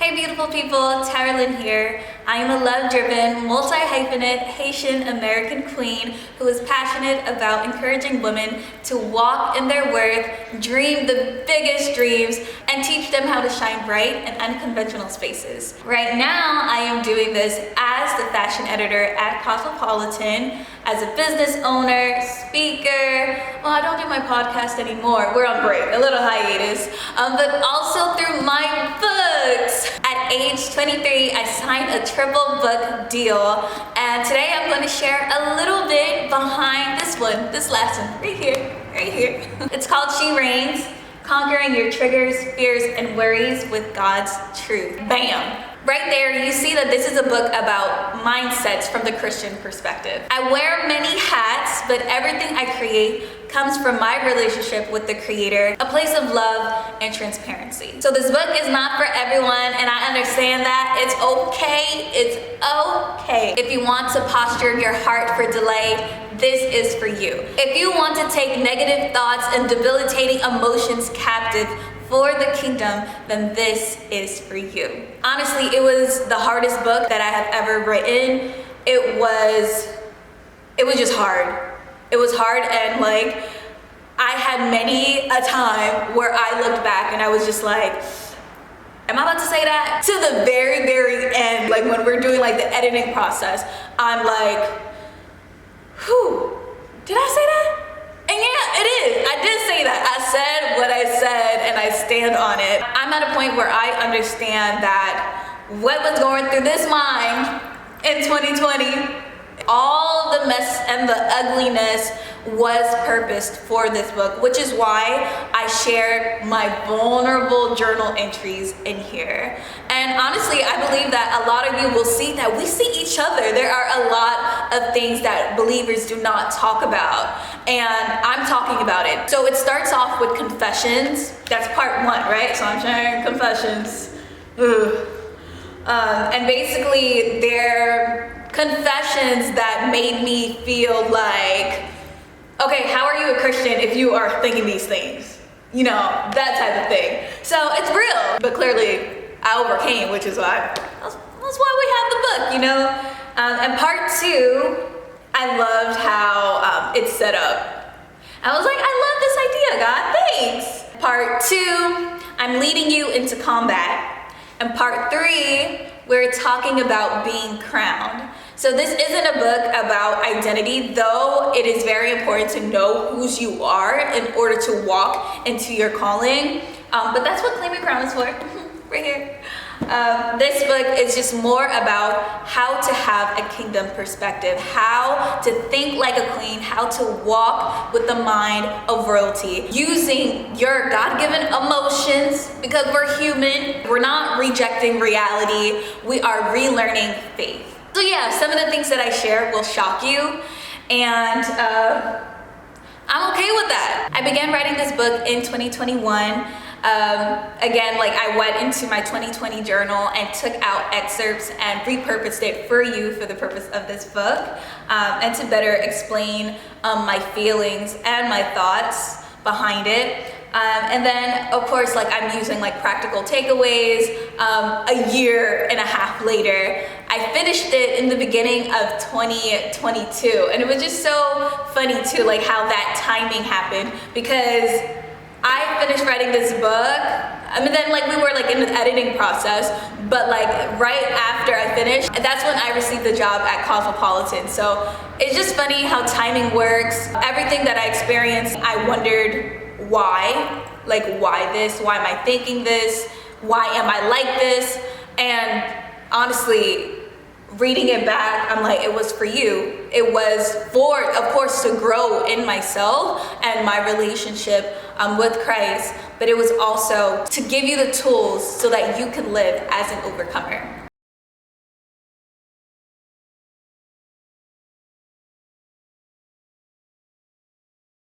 Hey beautiful people, Tarah-Lynn here. I am a love-driven, multi-hyphenate Haitian American queen who is passionate about encouraging women to walk in their worth, dream the biggest dreams, and teach them how to shine bright in unconventional spaces. Right now, I am doing this as the fashion editor at Cosmopolitan, as a business owner, speaker. Well, I don't do my podcast anymore. We're on break, a little hiatus, but also through my books. At age 23, I signed a triple book deal, and today I'm going to share a little bit behind this last one, right here. It's called She Reigns, Conquering Your Triggers, Fears, and Worries with God's Truth. Bam! Right there, you see that this is a book about mindsets from the Christian perspective. I wear many hats, but everything I create comes from my relationship with the Creator, a place of love and transparency. So this book is not for everyone, and I understand that. It's okay. If you want to posture your heart for delay, this is for you. If you want to take negative thoughts and debilitating emotions captive for the kingdom, then this is for you. Honestly, it was the hardest book that I have ever written. It was just hard. It was hard, and I had many a time where I looked back and I was just like, am I about to say that? To the very, very end, when we're doing the editing process, I'm like, whew, did I say that? And yeah, it is. I did say that. I said what I said, and I stand on it. I'm at a point where I understand that what was going through this mind in 2020, all the mess and the ugliness was purposed for this book, which is why I shared my vulnerable journal entries in here. And honestly, I believe that a lot of you will see that we see each other. There are a lot of things that believers do not talk about, and I'm talking about it. So it starts off with confessions. That's part one, right? So I'm sharing confessions. And basically, they're confessions that made me feel like, okay, how are you a Christian if you are thinking these things? You know, that type of thing. So it's real, but clearly I overcame, which is why, that's why we have the book, you know? And part two, I loved how it's set up. I was like, I love this idea, God, thanks. Part two, I'm leading you into combat. And part three, we're talking about being crowned. So this isn't a book about identity, though it is very important to know whose you are in order to walk into your calling. But that's what Claim Your Crown is for, right here. This book is just more about how to have a kingdom perspective, how to think like a queen, how to walk with the mind of royalty, using your God-given emotions, because we're human. We're not rejecting reality. We are relearning faith. So yeah, some of the things that I share will shock you, and I'm okay with that. I began writing this book in 2021. Again, I went into my 2020 journal and took out excerpts and repurposed it for you for the purpose of this book, and to better explain my feelings and my thoughts behind it. And then, of course, I'm using practical takeaways. A year and a half later, I finished it in the beginning of 2022, and it was just so funny too, how that timing happened, because I finished writing this book. I mean, then we were in the editing process, but right after I finished, that's when I received the job at Cosmopolitan. So it's just funny how timing works. Everything that I experienced, I wondered why. Why this? Why am I thinking this? Why am I like this? And honestly, reading it back, I'm like, it was for you. It was for, of course, to grow in myself and my relationship with Christ, but it was also to give you the tools so that you can live as an overcomer.